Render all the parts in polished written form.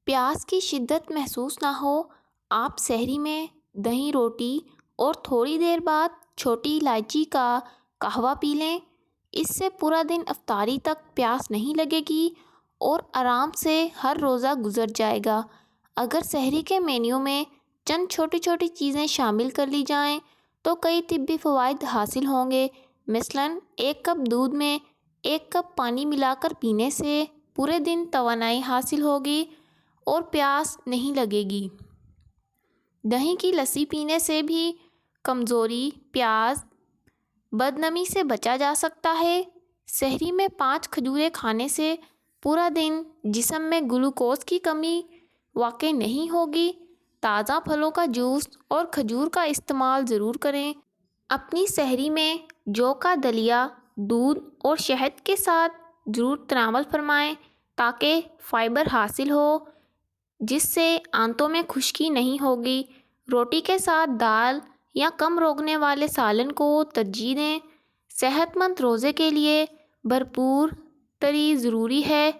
پیاس کی شدت محسوس نہ ہو، آپ سحری میں دہی روٹی اور تھوڑی دیر بعد چھوٹی الائچی کا قہوہ پی لیں۔ اس سے پورا دن افطاری تک پیاس نہیں لگے گی اور آرام سے ہر روزہ گزر جائے گا۔ اگر سحری کے مینیو میں چند چھوٹی چھوٹی چیزیں شامل کر لی جائیں تو کئی طبی فوائد حاصل ہوں گے۔ مثلاً 1 کپ دودھ میں 1 کپ پانی ملا کر پینے سے پورے دن توانائی حاصل ہوگی اور پیاس نہیں لگے گی۔ دہی کی لسی پینے سے بھی کمزوری، پیاس، بدنمی سے بچا جا سکتا ہے۔ سحری میں 5 کھجوریں کھانے سے پورا دن جسم میں گلوکوز کی کمی واقع نہیں ہوگی۔ تازہ پھلوں کا جوس اور کھجور کا استعمال ضرور کریں۔ اپنی سحری میں جو کا دلیا دودھ اور شہد کے ساتھ ضرور تناول فرمائیں تاکہ فائبر حاصل ہو جس سے آنتوں میں خشکی نہیں ہوگی۔ روٹی کے ساتھ دال یا کم روغنے والے سالن کو ترجیح دیں۔ صحت مند روزے کے لیے بھرپور تری ضروری ہے۔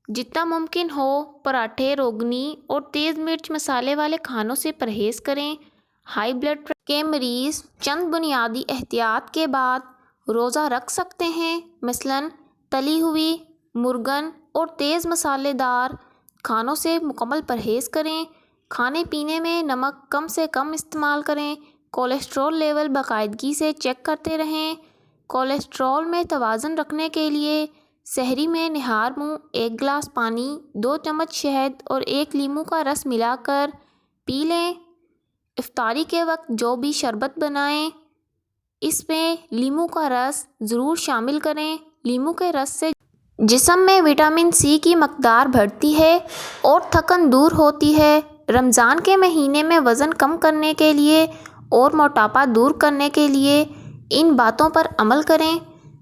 جتنا ممکن ہو پراٹھے، روغنی اور تیز مرچ مسالے والے کھانوں سے پرہیز کریں۔ ہائی بلڈ پریشر کے مریض چند بنیادی احتیاط کے بعد روزہ رکھ سکتے ہیں۔ مثلاً تلی ہوئی، مرغن اور تیز مسالے دار کھانوں سے مکمل پرہیز کریں۔ کھانے پینے میں نمک کم سے کم استعمال کریں۔ کولیسٹرول لیول باقاعدگی سے چیک کرتے رہیں۔ کولیسٹرول میں توازن رکھنے کے لیے سحری میں نہار منہ 1 گلاس پانی، 2 چمچ شہد اور 1 لیموں کا رس ملا کر پی لیں۔ افطاری کے وقت جو بھی شربت بنائیں اس میں لیموں کا رس ضرور شامل کریں۔ لیموں کے رس سے جسم میں وٹامن سی کی مقدار بڑھتی ہے اور تھکن دور ہوتی ہے۔ رمضان کے مہینے میں وزن کم کرنے کے لیے اور موٹاپا دور کرنے کے لیے ان باتوں پر عمل کریں۔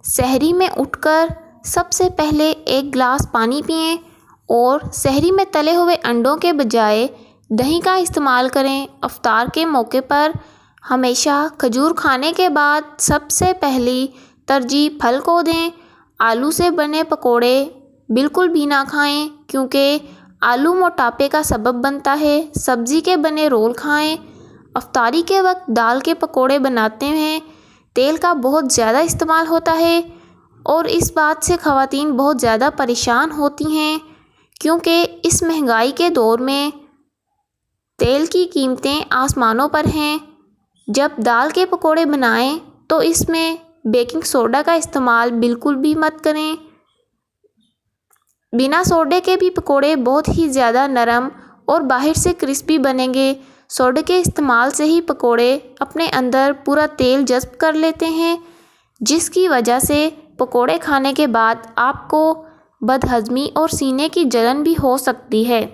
سحری میں اٹھ کر سب سے پہلے 1 گلاس پانی پئیں اور سحری میں تلے ہوئے انڈوں کے بجائے دہی کا استعمال کریں۔ افطار کے موقع پر ہمیشہ کھجور کھانے کے بعد سب سے پہلی ترجیح پھل کو دیں۔ آلو سے بنے پکوڑے بالکل بھی نہ کھائیں کیونکہ آلو موٹاپے کا سبب بنتا ہے۔ سبزی کے بنے رول کھائیں۔ افطاری کے وقت دال کے پکوڑے بناتے ہیں تیل کا بہت زیادہ استعمال ہوتا ہے اور اس بات سے خواتین بہت زیادہ پریشان ہوتی ہیں کیونکہ اس مہنگائی کے دور میں تیل کی قیمتیں آسمانوں پر ہیں۔ جب دال کے پکوڑے بنائیں تو اس میں بیکنگ سوڈا کا استعمال بالکل بھی مت کریں۔ بنا سوڈے کے بھی پکوڑے بہت ہی زیادہ نرم اور باہر سے کرسپی بنیں گے۔ سوڈے کے استعمال سے ہی پکوڑے اپنے اندر پورا تیل جذب کر لیتے ہیں جس کی وجہ سے پکوڑے کھانے کے بعد آپ کو بدہضمی اور سینے کی جلن بھی ہو سکتی ہے۔